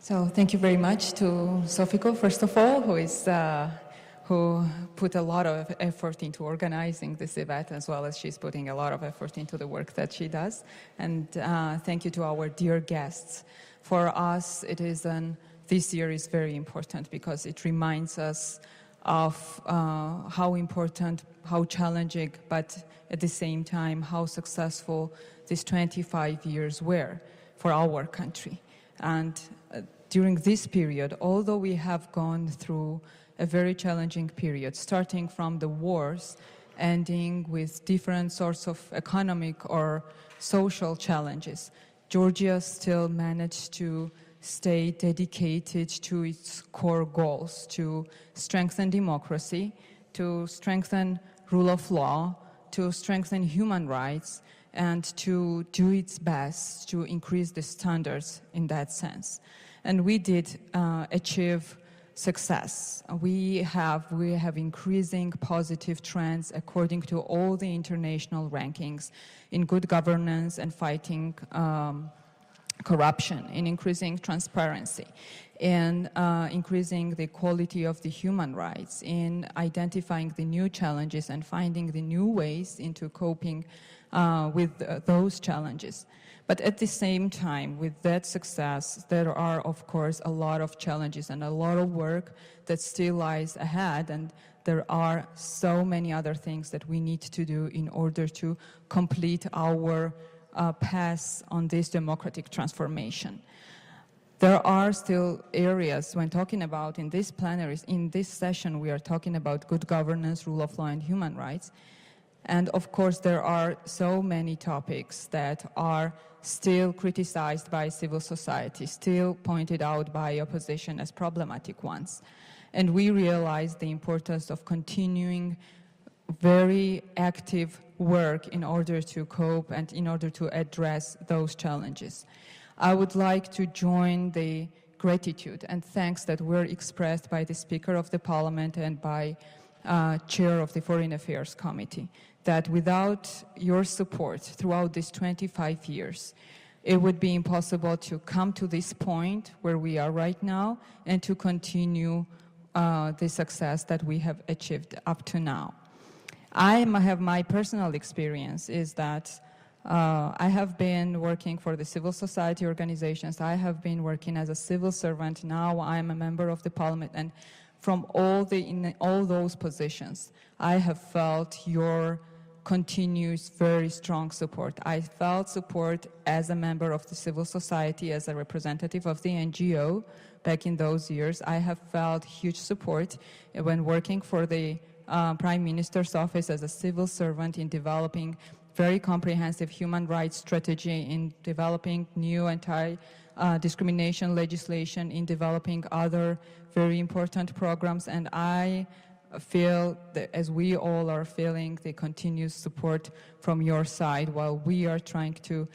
So thank you very much to Sofiko, first of all, who put a lot of effort into organizing this event, as well as she's putting a lot of effort into the work that she does. And thank you to our dear guests. For us, this year is very important because it reminds us of how important, how challenging, but at the same time, how successful these 25 years were for our country. And during this period, although we have gone through a very challenging period, starting from the wars, ending with different sorts of economic or social challenges, Georgia still managed to stay dedicated to its core goals, to strengthen democracy, to strengthen rule of law, to strengthen human rights, and to do its best to increase the standards in that sense. And we did achieve success. We have increasing positive trends according to all the international rankings in good governance and fighting corruption, in increasing transparency, in increasing the quality of the human rights, in identifying the new challenges and finding the new ways into coping with those challenges. But at the same time, with that success, there are, of course, a lot of challenges and a lot of work that still lies ahead, and there are so many other things that we need to do in order to complete our path on this democratic transformation. There are still areas when talking about in this session, we are talking about good governance, rule of law, and human rights. And of course, there are so many topics that are still criticized by civil society, still pointed out by opposition as problematic ones. And we realize the importance of continuing very active work in order to cope and in order to address those challenges. I would like to join the gratitude and thanks that were expressed by the Speaker of the Parliament and by Chair of the Foreign Affairs Committee, that without your support throughout these 25 years, it would be impossible to come to this point where we are right now and to continue the success that we have achieved up to now. I have my personal experience is that I have been working for the civil society organizations. I have been working as a civil servant. Now I'm a member of the parliament, and from in all those positions, I have felt your continuous very strong support. I felt support as a member of the civil society, as a representative of the NGO back in those years. I have felt huge support when working for the Prime Minister's office as a civil servant in developing very comprehensive human rights strategy, in developing new anti-discrimination legislation, in developing other very important programs. And I feel that, as we all are feeling, the continuous support from your side while we are trying to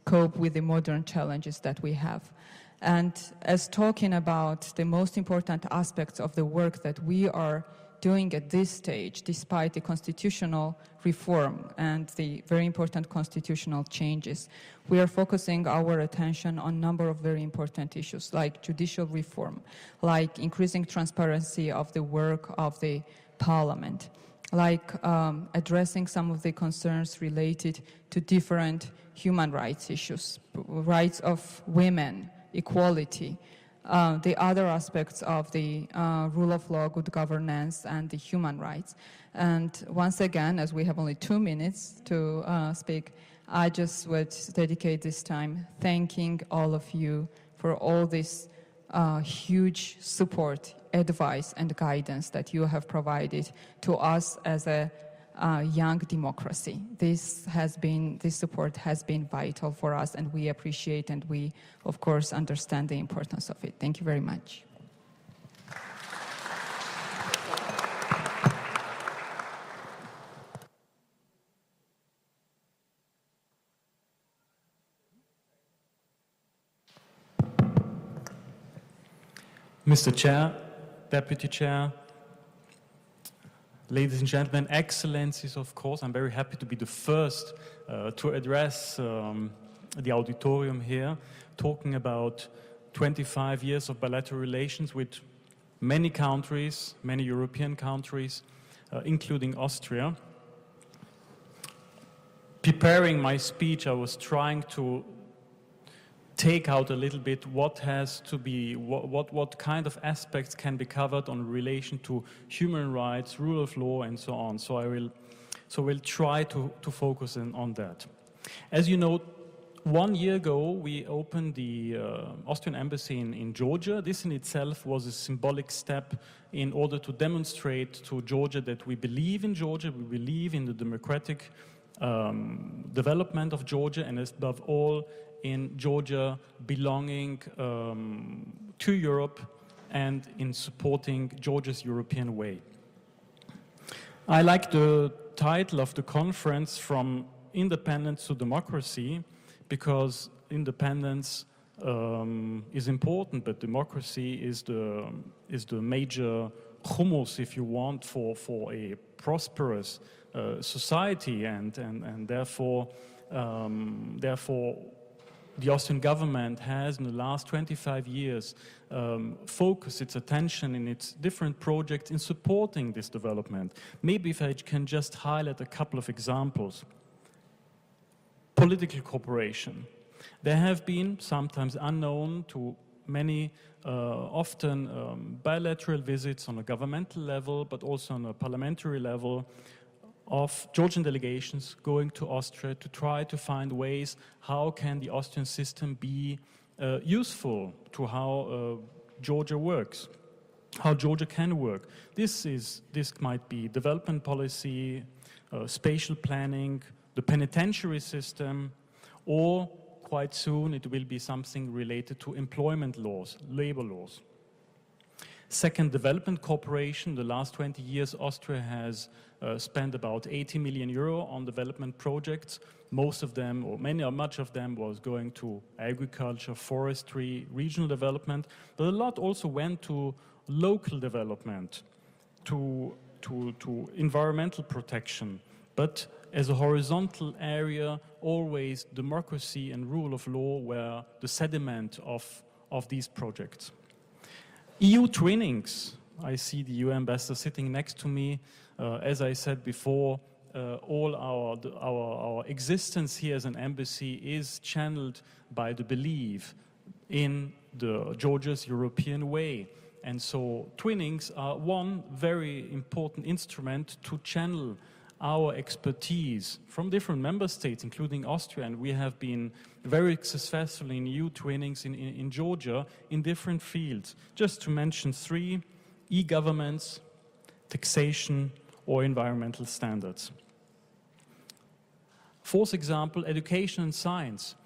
cope with the modern challenges that we have. And as talking about the most important aspects of the work that we are doing at this stage, despite the constitutional reform and the very important constitutional changes, we are focusing our attention on a number of very important issues, like judicial reform, like increasing transparency of the work of the parliament, like addressing some of the concerns related to different human rights issues, rights of women, equality, the other aspects of the rule of law, good governance, and the human rights. And once again, as we have only 2 minutes to speak, I just would dedicate this time thanking all of you for all this huge support, advice, and guidance that you have provided to us as a young democracy. This support has been vital for us, and we appreciate and we, of course, understand the importance of it. Thank you very much. Mr. Chair, Deputy Chair, ladies and gentlemen, Excellencies, of course, I'm very happy to be the first to address the auditorium here, talking about 25 years of bilateral relations with many countries, many European countries, including Austria. Preparing my speech, I was trying to take out a little bit what has to be, what kind of aspects can be covered on relation to human rights, rule of law, and so on. So we'll try to focus on that. As you know, 1 year ago, we opened the Austrian embassy in Georgia. This in itself was a symbolic step in order to demonstrate to Georgia that we believe in Georgia, we believe in the democratic development of Georgia, and above all, in Georgia belonging to Europe and in supporting Georgia's European way. I like the title of the conference, From Independence to Democracy, because independence is important, but democracy is the major humus, if you want, for a prosperous society, and therefore the Austrian government has, in the last 25 years, focused its attention in its different projects in supporting this development. Maybe if I can just highlight a couple of examples. Political cooperation. There have been, sometimes unknown to many, often bilateral visits on a governmental level, but also on a parliamentary level, of Georgian delegations going to Austria to try to find ways how can the Austrian system be useful to how Georgia works, how Georgia can work. This might be development policy, spatial planning, the penitentiary system, or quite soon it will be something related to employment laws, labor laws. Second, development cooperation. The last 20 years, Austria has spent about 80 million euro on development projects. Most of them, or much of them, was going to agriculture, forestry, regional development, but a lot also went to local development, to environmental protection. But as a horizontal area, always democracy and rule of law were the sediment of these projects. EU twinnings. I see the EU ambassador sitting next to me. As I said before, all our existence here as an embassy is channeled by the belief in Georgia's European way. And so twinnings are one very important instrument to channel our expertise from different member states, including Austria, and we have been very successful in EU twinnings in Georgia in different fields. Just to mention three: e-governments, taxation, or environmental standards. Fourth example, education and science.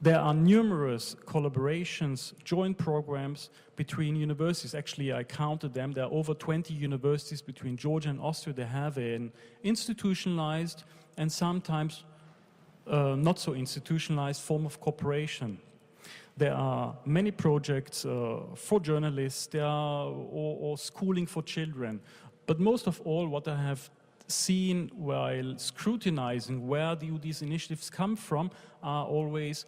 There are numerous collaborations, joint programs between universities. Actually, I counted them. There are over 20 universities between Georgia and Austria. They have an institutionalized and sometimes not so institutionalized form of cooperation. There are many projects for journalists, or schooling for children. But most of all, what I have seen while scrutinizing where these initiatives come from are always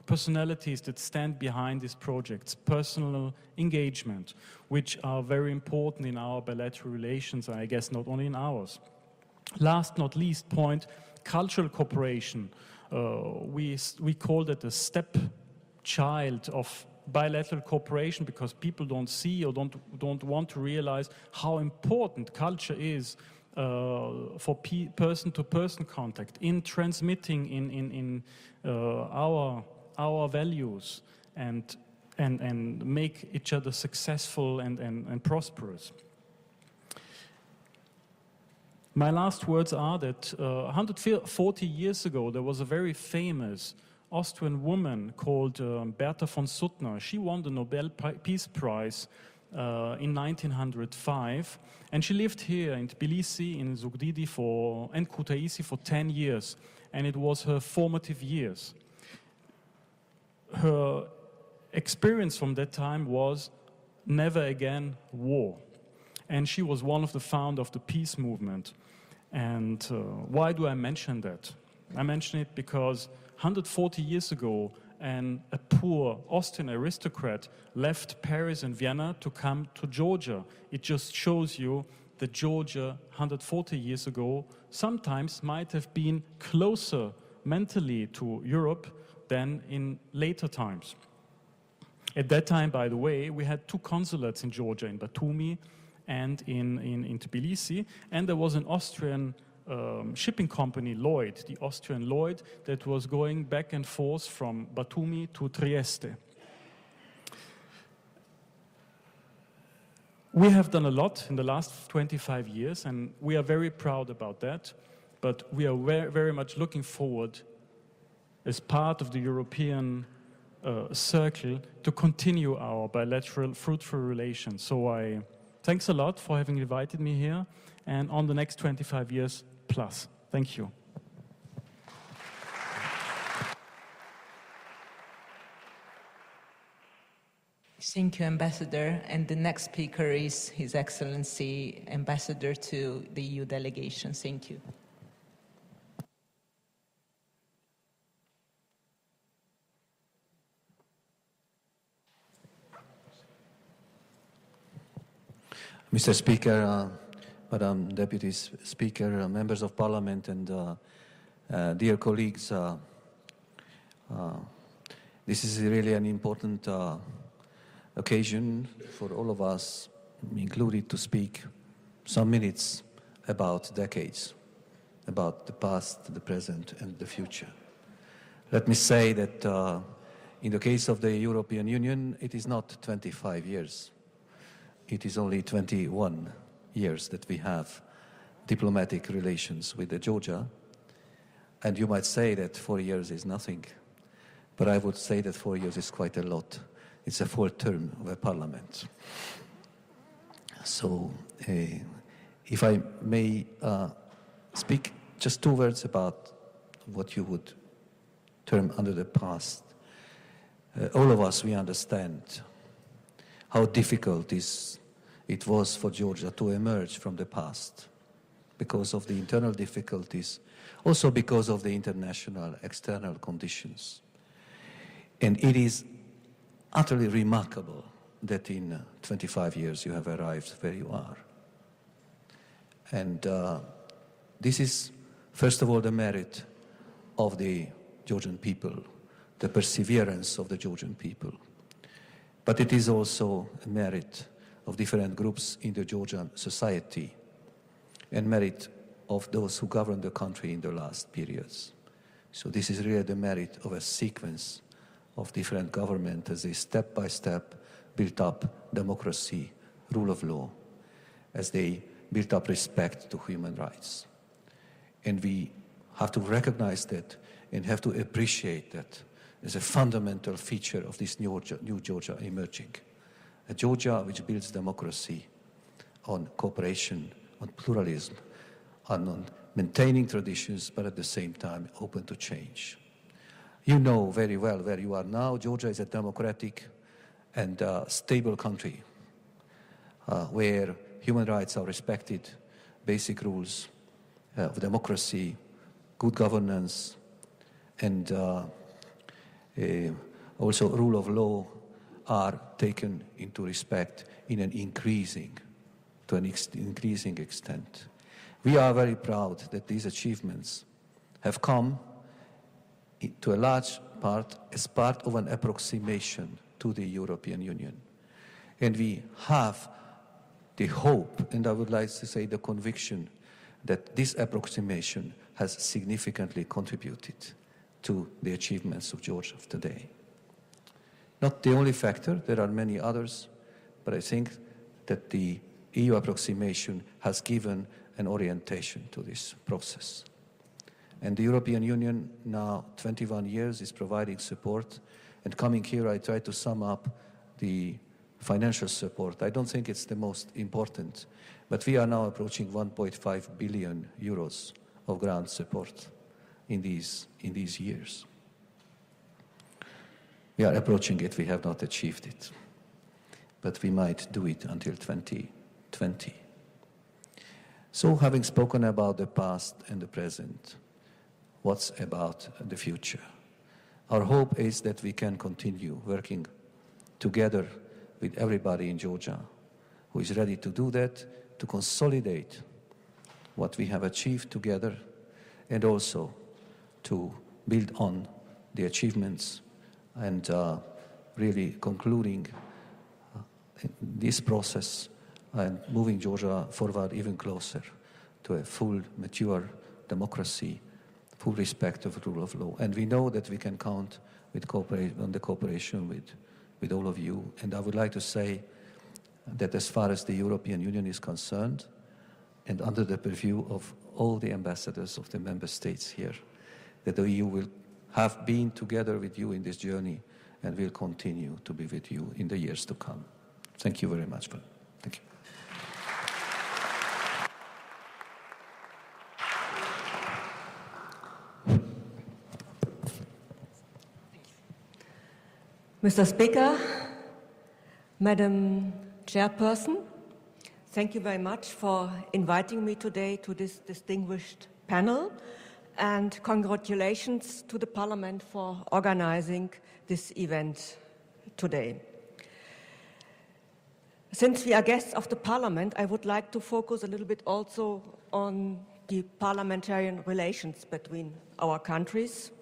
personalities that stand behind these projects, personal engagement, which are very important in our bilateral relations, I guess not only in ours. Last not least point, cultural cooperation. We call that a stepchild of bilateral cooperation because people don't see or don't want to realize how important culture is for person-to-person contact, in transmitting in our values and make each other successful and prosperous. My last words are that 140 years ago there was a very famous Austrian woman called Berta von Suttner. She won the Nobel Peace Prize in 1905, and she lived here in Tbilisi, in Zugdidi and Kutaisi for 10 years, and it was her formative years. Her experience from that time was never again war, and she was one of the founders of the peace movement. And why do I mention that? I mention it because 140 years ago, and a poor Austrian aristocrat left Paris and Vienna to come to Georgia. It just shows you that Georgia, 140 years ago, sometimes might have been closer mentally to Europe than in later times. At that time, by the way, we had two consulates in Georgia, in Batumi and in Tbilisi, and there was an Austrian shipping company, Lloyd, the Austrian Lloyd, that was going back and forth from Batumi to Trieste. We have done a lot in the last 25 years, and we are very proud about that, but we are very much looking forward, as part of the European circle, to continue our bilateral, fruitful relations. So thanks a lot for having invited me here, and on the next 25 years plus. Thank you. Thank you, Ambassador. And the next speaker is His Excellency, Ambassador to the EU delegation. Thank you. Mr. Speaker, Madam Deputy Speaker, members of Parliament, and dear colleagues, this is really an important occasion for all of us, included, to speak some minutes about decades, about the past, the present, and the future. Let me say that in the case of the European Union, it is not 25 years. It is only 21 years that we have diplomatic relations with Georgia. And you might say that 4 years is nothing, but I would say that 4 years is quite a lot. It's a full term of a parliament. So if I may speak just 2 words about what you would term under the past. All of us, we understand how difficult it was for Georgia to emerge from the past because of the internal difficulties, also because of the international external conditions. And it is utterly remarkable that in 25 years you have arrived where you are. And this is, first of all, the merit of the Georgian people, the perseverance of the Georgian people. But it is also a merit of different groups in the Georgian society and merit of those who governed the country in the last periods. So this is really the merit of a sequence of different governments as they step by step built up democracy, rule of law, as they built up respect to human rights. And we have to recognize that and have to appreciate that as a fundamental feature of this new Georgia emerging. A Georgia which builds democracy on cooperation, on pluralism, on maintaining traditions, but at the same time open to change. You know very well where you are now. Georgia is a democratic and stable country where human rights are respected, basic rules of democracy, good governance, and also rule of law are taken into respect in an increasing extent. We are very proud that these achievements have come to a large part as part of an approximation to the European Union. And we have the hope, and I would like to say the conviction, that this approximation has significantly contributed to the achievements of Georgia of today. Not the only factor, there are many others, but I think that the EU approximation has given an orientation to this process. And the European Union, now 21 years, is providing support. And coming here, I try to sum up the financial support. I don't think it's the most important, but we are now approaching 1.5 billion euros of grant support in these years. We are approaching it, we have not achieved it, but we might do it until 2020. So having spoken about the past and the present, what's about the future? Our hope is that we can continue working together with everybody in Georgia who is ready to do that, to consolidate what we have achieved together, and also to build on the achievements and really concluding this process and moving Georgia forward even closer to a full, mature democracy, full respect of the rule of law. And we know that we can count on the cooperation with all of you. And I would like to say that as far as the European Union is concerned, and under the purview of all the ambassadors of the member states here, that the EU will have been together with you in this journey and will continue to be with you in the years to come. Thank you very much. Thank you. Mr. Speaker, Madam Chairperson, thank you very much for inviting me today to this distinguished panel, and congratulations to the Parliament for organizing this event today. Since we are guests of the Parliament, I would like to focus a little bit also on the parliamentarian relations between our countries.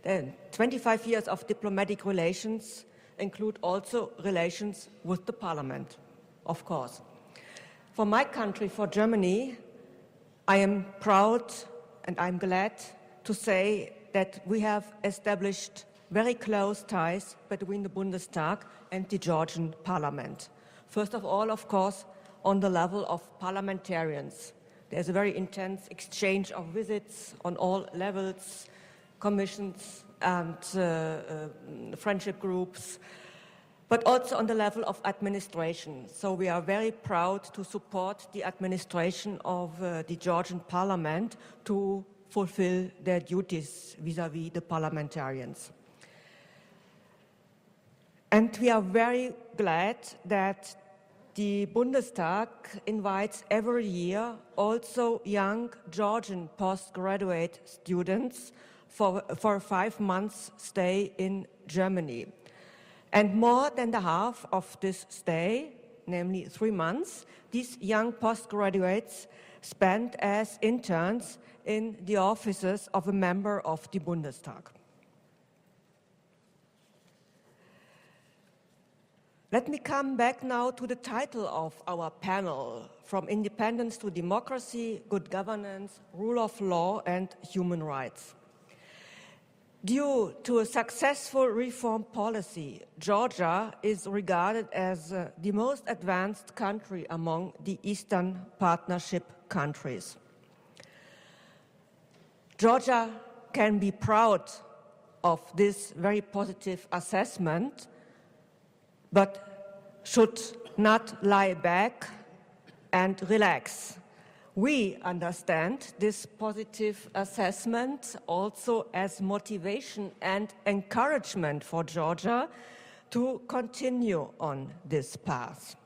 The 25 years of diplomatic relations include also relations with the Parliament, of course. For my country, for Germany, I am proud and I'm glad to say that we have established very close ties between the Bundestag and the Georgian Parliament. First of all, of course, on the level of parliamentarians. There's a very intense exchange of visits on all levels, commissions and friendship groups, but also on the level of administration. So we are very proud to support the administration of the Georgian Parliament to fulfill their duties vis-à-vis the parliamentarians. And we are very glad that the Bundestag invites every year also young Georgian postgraduate students for a 5 months stay in Germany. And more than the half of this stay, namely 3 months, these young postgraduates spent as interns in the offices of a member of the Bundestag. Let me come back now to the title of our panel, From Independence to Democracy, Good Governance, Rule of Law and Human Rights. Due to a successful reform policy, Georgia is regarded as the most advanced country among the Eastern Partnership countries. Georgia can be proud of this very positive assessment, but should not lie back and relax. We understand this positive assessment also as motivation and encouragement for Georgia to continue on this path.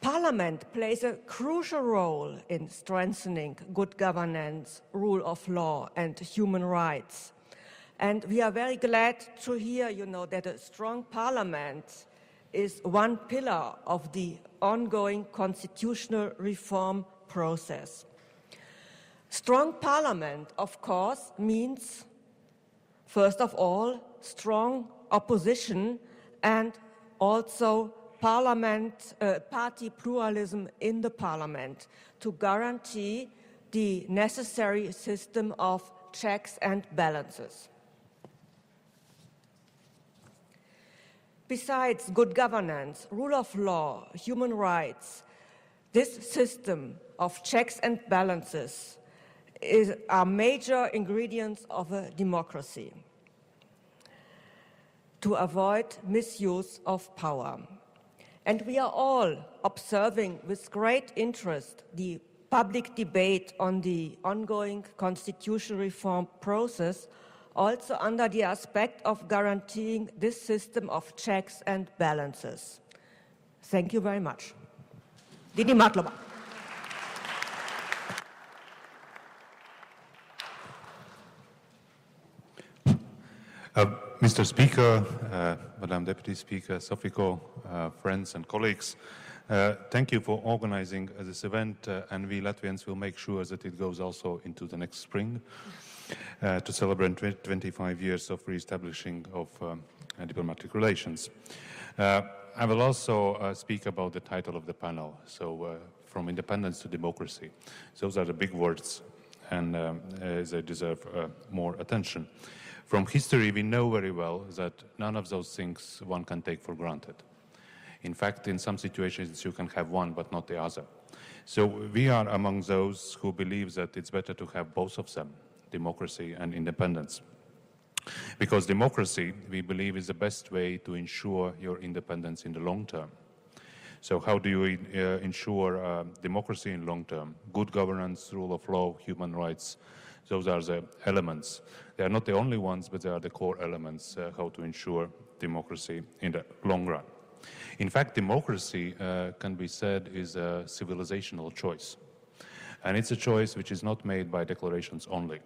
Parliament plays a crucial role in strengthening good governance, rule of law, and human rights. And we are very glad to hear, that a strong parliament is one pillar of the ongoing constitutional reform process. Strong parliament, of course, means, first of all, strong opposition and also party pluralism in the parliament to guarantee the necessary system of checks and balances. Besides good governance, rule of law, human rights, this system of checks and balances are major ingredients of a democracy to avoid misuse of power. And we are all observing with great interest the public debate on the ongoing constitutional reform process, also under the aspect of guaranteeing this system of checks and balances. Thank you very much. Didi Matloba. Mr. Speaker, Madam Deputy Speaker, Sofiko, friends and colleagues, thank you for organizing this event, and we Latvians will make sure that it goes also into the next spring to celebrate 25 years of re-establishing of diplomatic relations. I will also speak about the title of the panel, so from independence to democracy. Those are the big words, and they deserve more attention. From history, we know very well that none of those things one can take for granted. In fact, in some situations, you can have one, but not the other. So we are among those who believe that it's better to have both of them, democracy and independence. Because democracy, we believe, is the best way to ensure your independence in the long term. So how do you ensure democracy in long term? Good governance, rule of law, human rights, those are the elements. They are not the only ones, but they are the core elements how to ensure democracy in the long run. In fact, democracy can be said is a civilizational choice. And it's a choice which is not made by declarations only.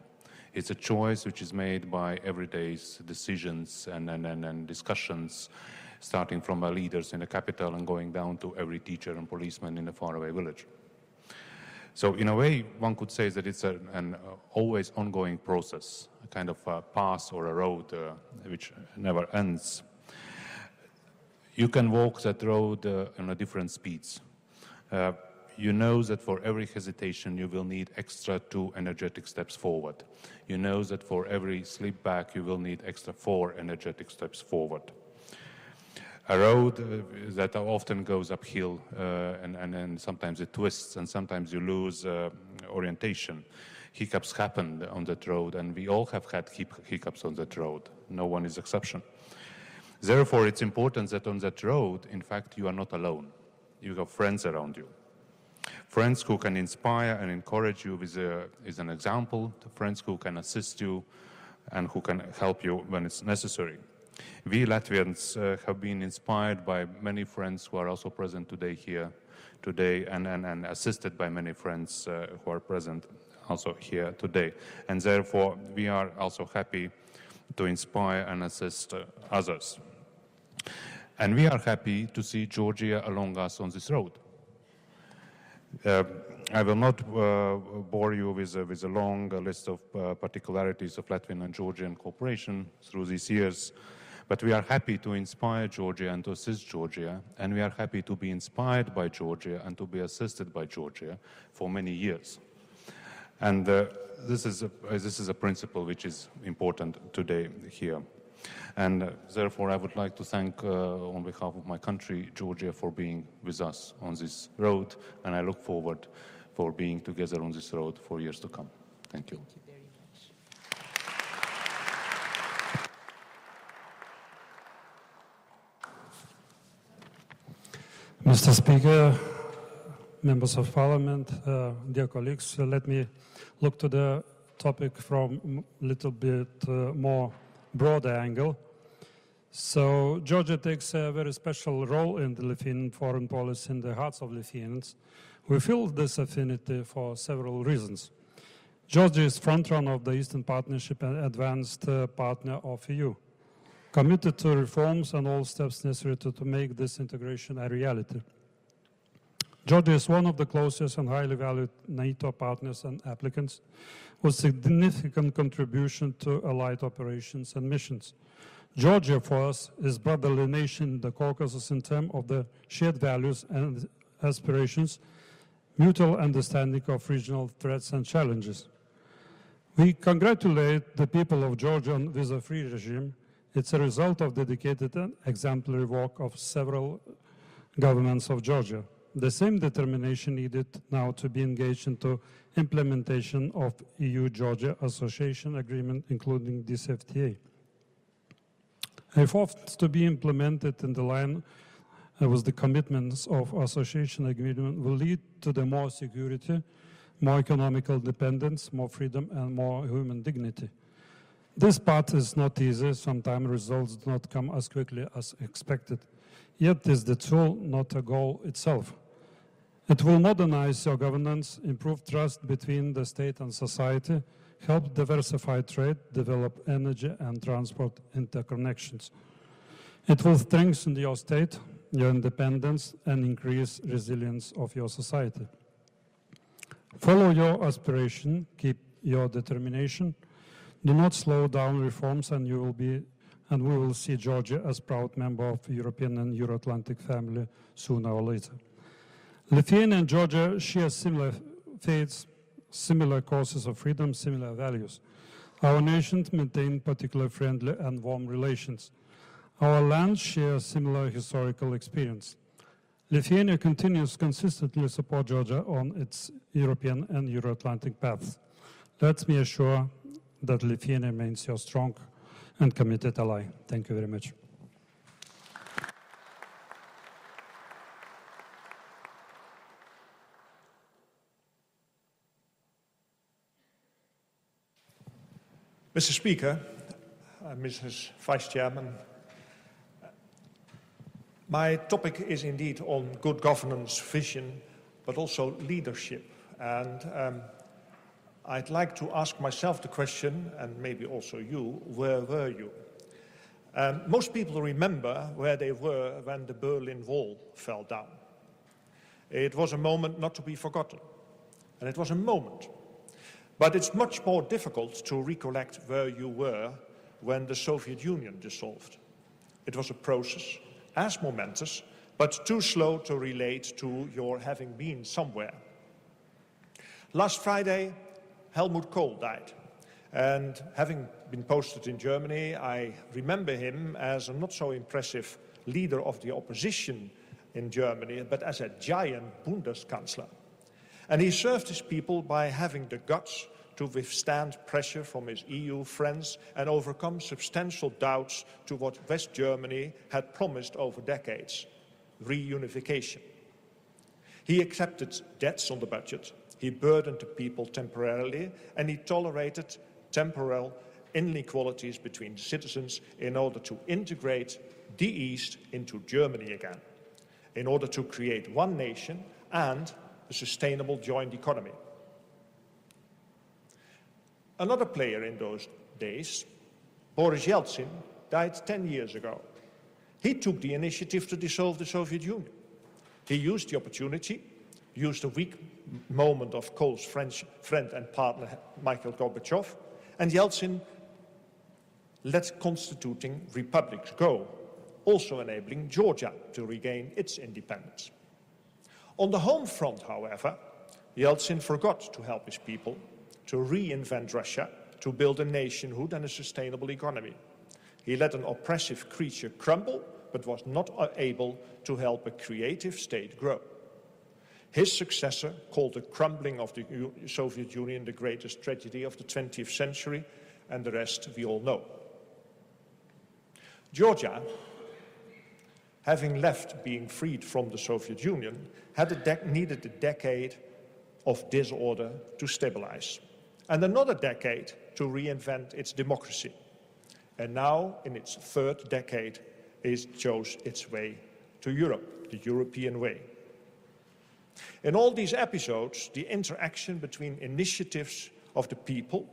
It's a choice which is made by everyday decisions and discussions, starting from our leaders in the capital and going down to every teacher and policeman in a faraway village. So in a way, one could say that it's an always ongoing process, a kind of a path or a road which never ends. You can walk that road on different speeds. You know that for every hesitation, you will need extra 2 energetic steps forward. You know that for every slip back, you will need extra 4 energetic steps forward. A road that often goes uphill and sometimes it twists and sometimes you lose orientation. Hiccups happen on that road, and we all have had hiccups on that road. No one is exception. Therefore, it's important that on that road, in fact, you are not alone. You have friends around you. Friends who can inspire and encourage you with an example, friends who can assist you and who can help you when it's necessary. We Latvians have been inspired by many friends who are also present here today, and assisted by many friends who are present also here today. And therefore, we are also happy to inspire and assist others. And we are happy to see Georgia along us on this road. I will not bore you with a long list of particularities of Latvian and Georgian cooperation through these years, but we are happy to inspire Georgia and to assist Georgia, and we are happy to be inspired by Georgia and to be assisted by Georgia for many years. And this is a principle which is important today here. And therefore, I would like to thank, on behalf of my country, Georgia, for being with us on this road, and I look forward for being together on this road for years to come. Thank you. Thank you very much. Mr. Speaker, members of Parliament, dear colleagues, let me look to the topic from a little bit more broader angle. So Georgia takes a very special role in the Lithuanian foreign policy in the hearts of Lithuanians. We feel this affinity for several reasons. Georgia is frontrunner of the Eastern Partnership and advanced partner of EU, committed to reforms and all steps necessary to make this integration a reality. Georgia is one of the closest and highly valued NATO partners and applicants, with significant contribution to allied operations and missions. Georgia, for us, is brotherly nation in the Caucasus in terms of the shared values and aspirations, mutual understanding of regional threats and challenges. We congratulate the people of Georgia on visa-free regime. It's a result of dedicated and exemplary work of several governments of Georgia. The same determination needed now to be engaged into implementation of EU-Georgia Association Agreement, including this FTA. Efforts to be implemented in the line with the commitments of Association Agreement will lead to the more security, more economical independence, more freedom, and more human dignity. This path is not easy. Sometimes results do not come as quickly as expected. Yet it is the tool, not a goal itself. It will modernize your governance, improve trust between the state and society, help diversify trade, develop energy and transport interconnections. It will strengthen your state, your independence, and increase resilience of your society. Follow your aspiration, keep your determination. Do not slow down reforms, and we will see Georgia as proud member of the European and Euro-Atlantic family sooner or later. Lithuania and Georgia share similar faiths, similar causes of freedom, similar values. Our nations maintain particularly friendly and warm relations. Our lands share similar historical experience. Lithuania continues consistently to support Georgia on its European and Euro-Atlantic paths. Let me assure that Lithuania remains your strong and committed ally. Thank you very much. Mr. Speaker, Mrs. Vice Chairman, my topic is indeed on good governance, vision, but also leadership. And I'd like to ask myself the question, and maybe also you, where were you? Most people remember where they were when the Berlin Wall fell down. It was a moment not to be forgotten, and it was a moment. But it's much more difficult to recollect where you were when the Soviet Union dissolved. It was a process as momentous, but too slow to relate to your having been somewhere. Last Friday, Helmut Kohl died. And having been posted in Germany, I remember him as a not so impressive leader of the opposition in Germany, but as a giant Bundeskanzler. And he served his people by having the guts to withstand pressure from his EU friends and overcome substantial doubts to what West Germany had promised over decades, reunification. He accepted debts on the budget, he burdened the people temporarily, and he tolerated temporal inequalities between citizens in order to integrate the East into Germany again, in order to create one nation and a sustainable joint economy. Another player in those days, Boris Yeltsin, died 10 years ago. He took the initiative to dissolve the Soviet Union. He used the opportunity, used a weak moment of Kohl's French friend and partner, Mikhail Gorbachev, and Yeltsin let constituting republics go, also enabling Georgia to regain its independence. On the home front, however, Yeltsin forgot to help his people, to reinvent Russia, to build a nationhood and a sustainable economy. He let an oppressive creature crumble, but was not able to help a creative state grow. His successor called the crumbling of the Soviet Union the greatest tragedy of the 20th century, and the rest we all know. Georgia, having left being freed from the Soviet Union, needed a decade of disorder to stabilize, and another decade to reinvent its democracy. And now, in its third decade, it chose its way to Europe, the European way. In all these episodes, the interaction between initiatives of the people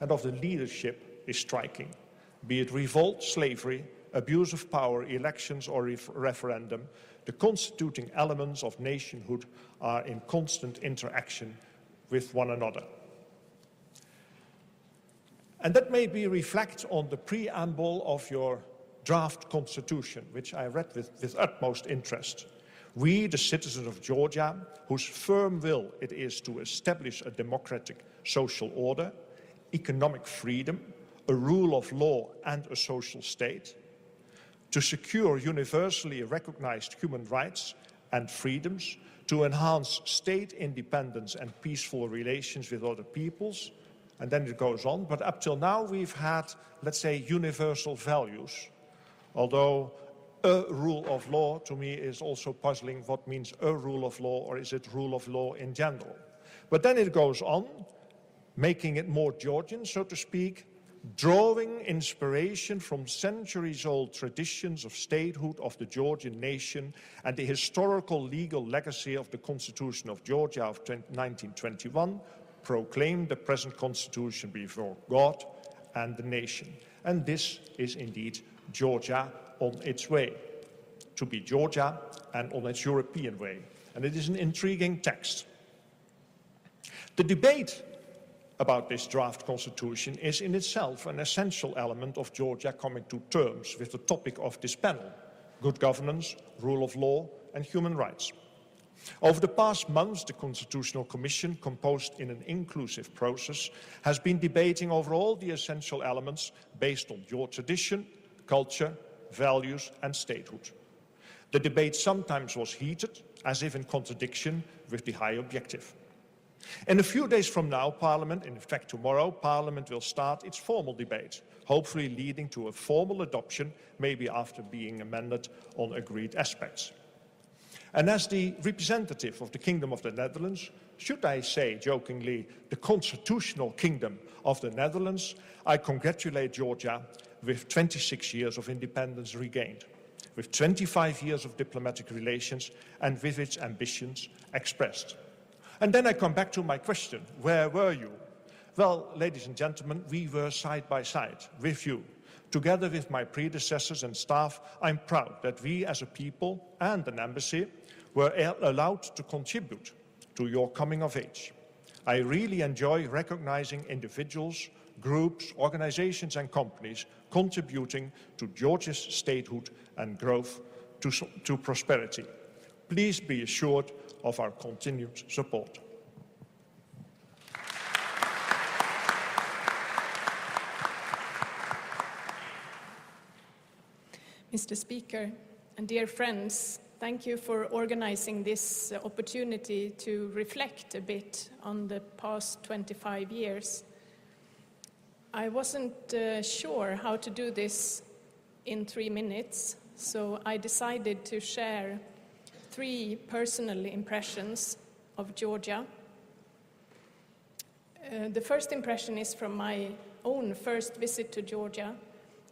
and of the leadership is striking, be it revolt, slavery, abuse of power, elections or referendum. The constituting elements of nationhood are in constant interaction with one another. And that made me reflect on the preamble of your draft constitution, which I read with utmost interest. We, the citizens of Georgia, whose firm will it is to establish a democratic social order, economic freedom, a rule of law and a social state, to secure universally recognized human rights and freedoms, to enhance state independence and peaceful relations with other peoples, and then it goes on. But up till now we've had, let's say, universal values, although a rule of law to me is also puzzling. What means a rule of law, or is it rule of law in general? But then it goes on, making it more Georgian, so to speak, drawing inspiration from centuries-old traditions of statehood of the Georgian nation and the historical legal legacy of the Constitution of Georgia of 1921, proclaim the present constitution before God and the nation. And this is indeed Georgia on its way to be Georgia and on its European way. And it is an intriguing text. The debate about this draft constitution is in itself an essential element of Georgia coming to terms with the topic of this panel: good governance, rule of law, and human rights. Over the past months, the Constitutional Commission, composed in an inclusive process, has been debating over all the essential elements based on your tradition, culture, values, and statehood. The debate sometimes was heated, as if in contradiction with the high objective. In a few days from now, Parliament, in fact tomorrow, Parliament will start its formal debate, hopefully leading to a formal adoption, maybe after being amended on agreed aspects. And as the representative of the Kingdom of the Netherlands, should I say jokingly, the constitutional kingdom of the Netherlands, I congratulate Georgia with 26 years of independence regained, with 25 years of diplomatic relations, and with its ambitions expressed. And then I come back to my question: where were you? Well, ladies and gentlemen, we were side by side with you. Together with my predecessors and staff, I'm proud that we as a people and an embassy were allowed to contribute to your coming of age. I really enjoy recognizing individuals, groups, organizations and companies contributing to Georgia's statehood and growth to prosperity. Please be assured of our continued support. Mr. Speaker and dear friends, thank you for organizing this opportunity to reflect a bit on the past 25 years. I wasn't sure how to do this in 3 minutes, so I decided to share 3 personal impressions of Georgia. The first impression is from my own first visit to Georgia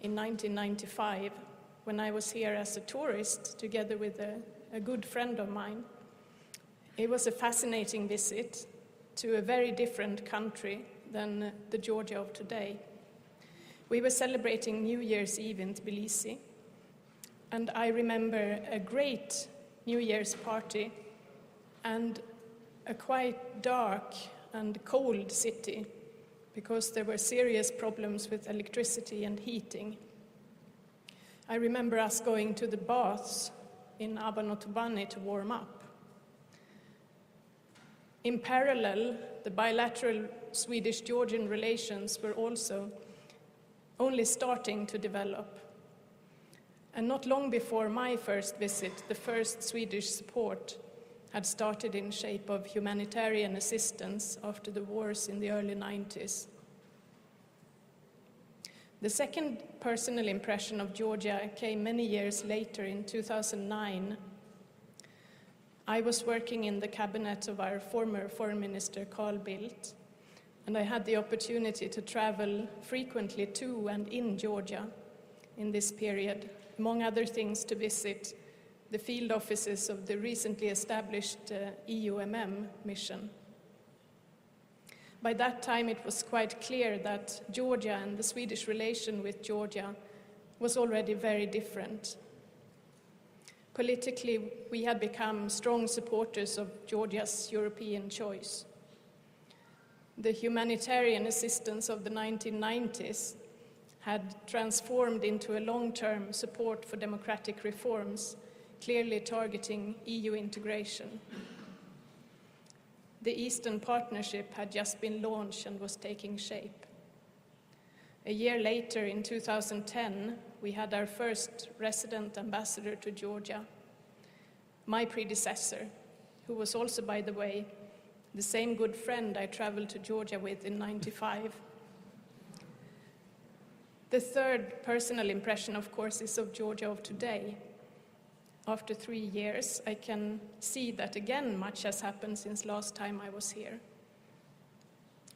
in 1995, when I was here as a tourist together with a good friend of mine. It was a fascinating visit to a very different country than the Georgia of today. We were celebrating New Year's Eve in Tbilisi, and I remember a great New Year's party and a quite dark and cold city because there were serious problems with electricity and heating. I remember us going to the baths in Abanotubani to warm up. In parallel, the bilateral Swedish-Georgian relations were also only starting to develop. And not long before my first visit, the first Swedish support had started in shape of humanitarian assistance after the wars in the early 90s. The second personal impression of Georgia came many years later in 2009. I was working in the cabinet of our former Foreign Minister Carl Bildt, and I had the opportunity to travel frequently to and in Georgia in this period, among other things to visit the field offices of the recently established EUMM mission. By that time, it was quite clear that Georgia and the Swedish relation with Georgia was already very different. Politically, we had become strong supporters of Georgia's European choice. The humanitarian assistance of the 1990s had transformed into a long-term support for democratic reforms, clearly targeting EU integration. The Eastern Partnership had just been launched and was taking shape. A year later, in 2010, we had our first resident ambassador to Georgia, my predecessor, who was also, by the way, the same good friend I traveled to Georgia with in '95. The third personal impression, of course, is of Georgia of today. After 3 years, I can see that again much has happened since last time I was here.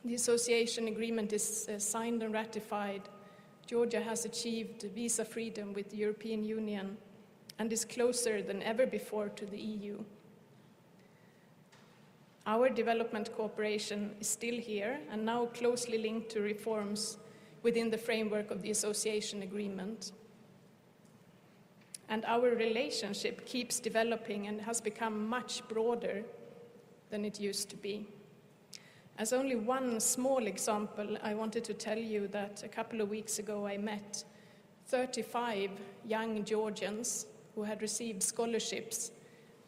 The association agreement is signed and ratified. Georgia has achieved visa freedom with the European Union and is closer than ever before to the EU. Our development cooperation is still here and now closely linked to reforms within the framework of the association agreement. And our relationship keeps developing and has become much broader than it used to be. As only one small example, I wanted to tell you that a couple of weeks ago I met 35 young Georgians who had received scholarships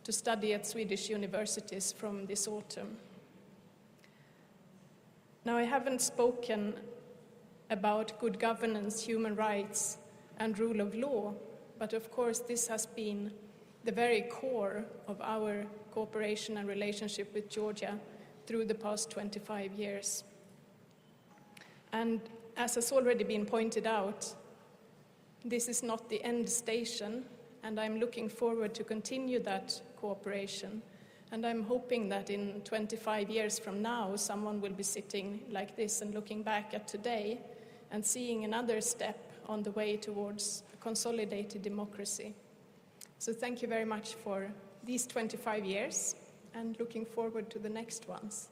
to study at Swedish universities from this autumn. Now, I haven't spoken about good governance, human rights, and rule of law, but of course this has been the very core of our cooperation and relationship with Georgia through the past 25 years. And as has already been pointed out, this is not the end station, and I'm looking forward to continue that cooperation. And I'm hoping that in 25 years from now, someone will be sitting like this and looking back at today and seeing another step on the way towards a consolidated democracy. So thank you very much for these 25 years and looking forward to the next ones.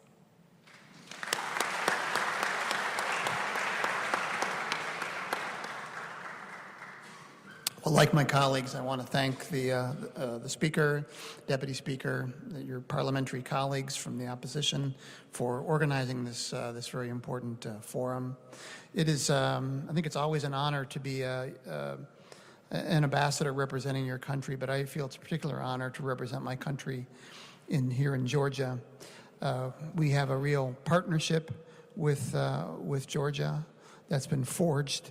Well, like my colleagues, I want to thank the Speaker, Deputy Speaker, your parliamentary colleagues from the opposition for organizing this very important forum. It is, I think it's always an honor to be an ambassador representing your country, but I feel it's a particular honor to represent my country here in Georgia. We have a real partnership with Georgia that's been forged.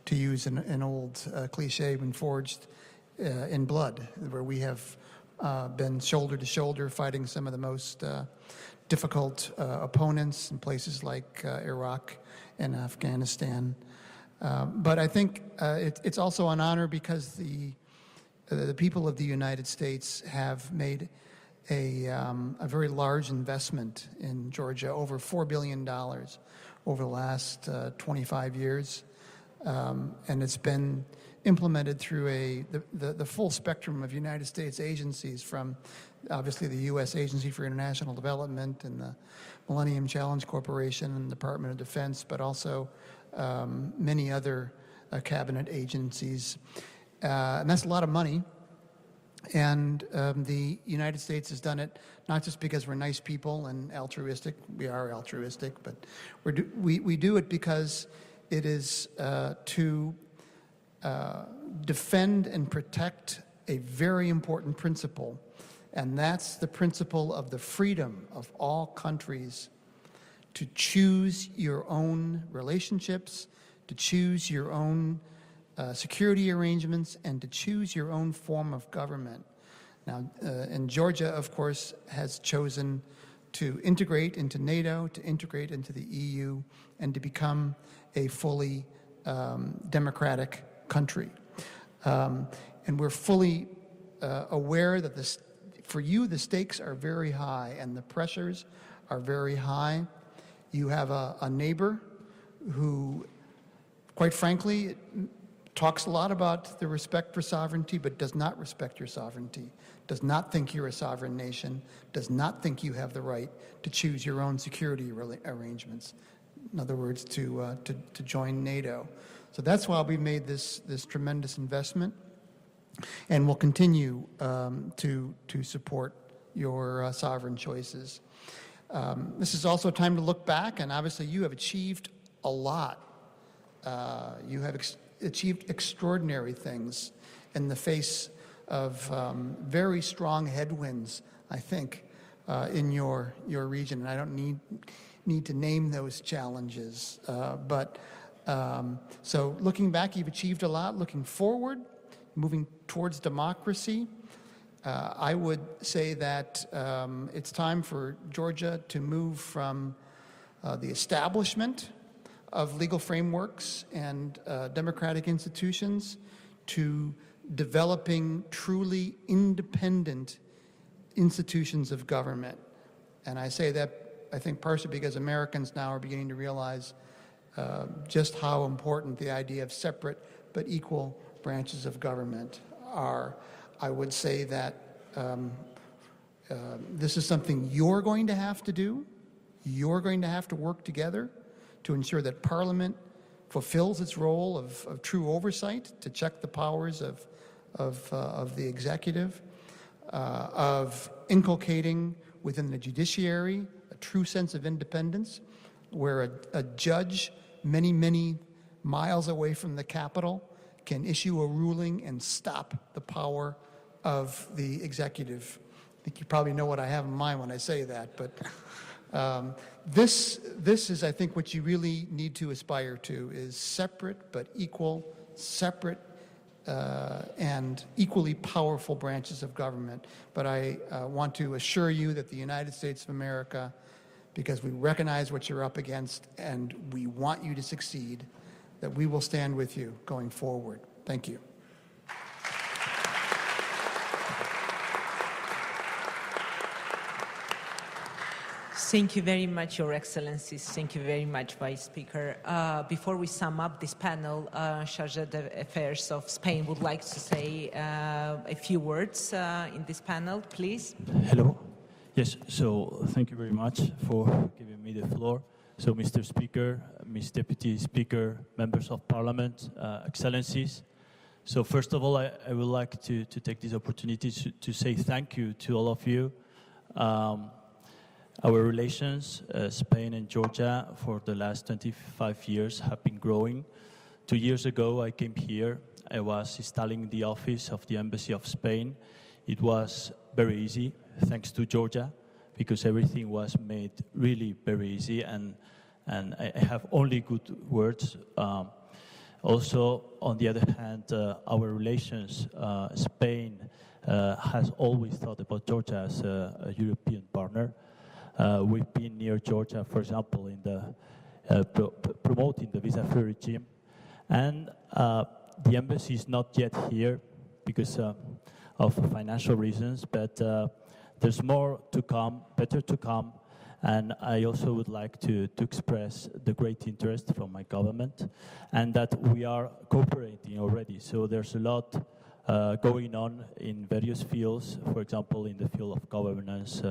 To use an old cliche, been forged in blood, where we have been shoulder to shoulder fighting some of the most difficult opponents in places like Iraq and Afghanistan. But I think it's also an honor because the people of the United States have made a very large investment in Georgia, over $4 billion over the last 25 years. And it's been implemented through the full spectrum of United States agencies, from obviously the U.S. Agency for International Development and the Millennium Challenge Corporation and the Department of Defense, but also many other cabinet agencies. And that's a lot of money. And the United States has done it not just because we're nice people and altruistic. We are altruistic, but we do it because it is to defend and protect a very important principle, and that's the principle of the freedom of all countries to choose your own relationships, to choose your own security arrangements, and to choose your own form of government. Now, and Georgia, of course, has chosen to integrate into NATO, to integrate into the EU, and to become a fully democratic country. And we're fully aware that for you, the stakes are very high and the pressures are very high. You have a neighbor who, quite frankly, talks a lot about the respect for sovereignty, but does not respect your sovereignty, does not think you're a sovereign nation, does not think you have the right to choose your own security arrangements. In other words, to join NATO. So that's why we made this tremendous investment, and we'll continue to support your sovereign choices. This is also a time to look back, and obviously you have achieved a lot. You have achieved extraordinary things in the face of very strong headwinds, I think, in your region. And I don't need to name those challenges. So looking back, you've achieved a lot. Looking forward, moving towards democracy, I would say that it's time for Georgia to move from the establishment of legal frameworks and democratic institutions to developing truly independent institutions of government. And I say that, I think, partially because Americans now are beginning to realize just how important the idea of separate but equal branches of government are. I would say that This is something you're going to have to do. You're going to have to work together to ensure that Parliament fulfills its role of true oversight, to check the powers of the executive, of inculcating within the judiciary a true sense of independence, where a judge many, many miles away from the Capitol can issue a ruling and stop the power of the executive. I think you probably know what I have in mind when I say that, but this is, I think, what you really need to aspire to, is separate but equal, separate and equally powerful branches of government. But I want to assure you that the United States of America, because we recognize what you're up against and we want you to succeed, that we will stand with you going forward. Thank you. Thank you very much, Your Excellencies. Thank you very much, Vice Speaker. Before we sum up this panel, Chargé d'Affaires of Spain would like to say a few words in this panel, please. Hello. Yes, so thank you very much for giving me the floor. So, Mr. Speaker, Ms. Deputy Speaker, members of Parliament, Excellencies. So, first of all, I would like to take this opportunity to say thank you to all of you. Our relations, Spain and Georgia, for the last 25 years have been growing. 2 years ago, I came here. I was installing the office of the Embassy of Spain. It was very easy, thanks to Georgia, because everything was made really very easy, and I have only good words. Also, on the other hand, our relations, Spain has always thought about Georgia as a European partner. We've been near Georgia, for example, in the promoting the visa-free regime, and the embassy is not yet here because of financial reasons, but there's more to come, better to come, and I also would like to express the great interest from my government, and that we are cooperating already. So there's a lot going on in various fields. For example, in the field of governance,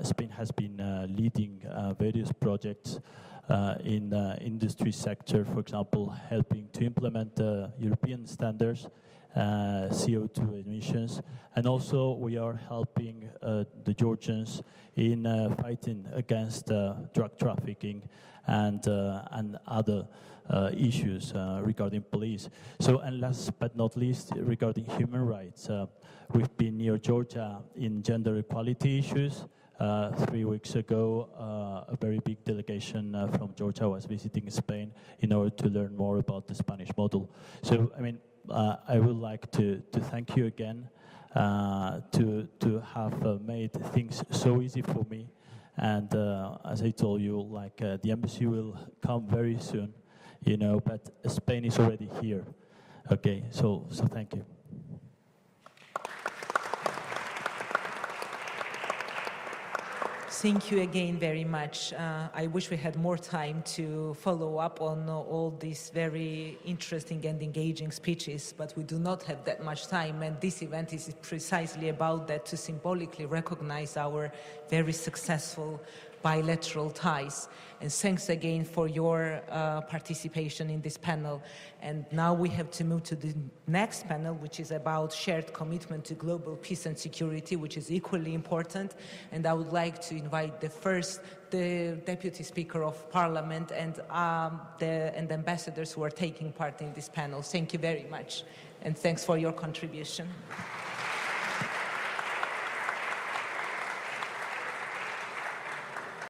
Spain has been leading various projects in the industry sector, for example, helping to implement European standards, CO2 emissions, and also we are helping the Georgians in fighting against drug trafficking and other issues regarding police. So, and last but not least, regarding human rights, we've been near Georgia in gender equality issues. 3 weeks ago, a very big delegation from Georgia was visiting Spain in order to learn more about the Spanish model. So, I mean, I would like to thank you again to have made things so easy for me. And as I told you, like the embassy will come very soon, you know, but Spain is already here. Okay, so thank you. Thank you again very much. I wish we had more time to follow up on all these very interesting and engaging speeches, but we do not have that much time, and this event is precisely about that, to symbolically recognize our very successful bilateral ties. And thanks again for your participation in this panel. And now we have to move to the next panel, which is about shared commitment to global peace and security, which is equally important. And I would like to invite the Deputy Speaker of Parliament and the ambassadors who are taking part in this panel. Thank you very much, and thanks for your contribution.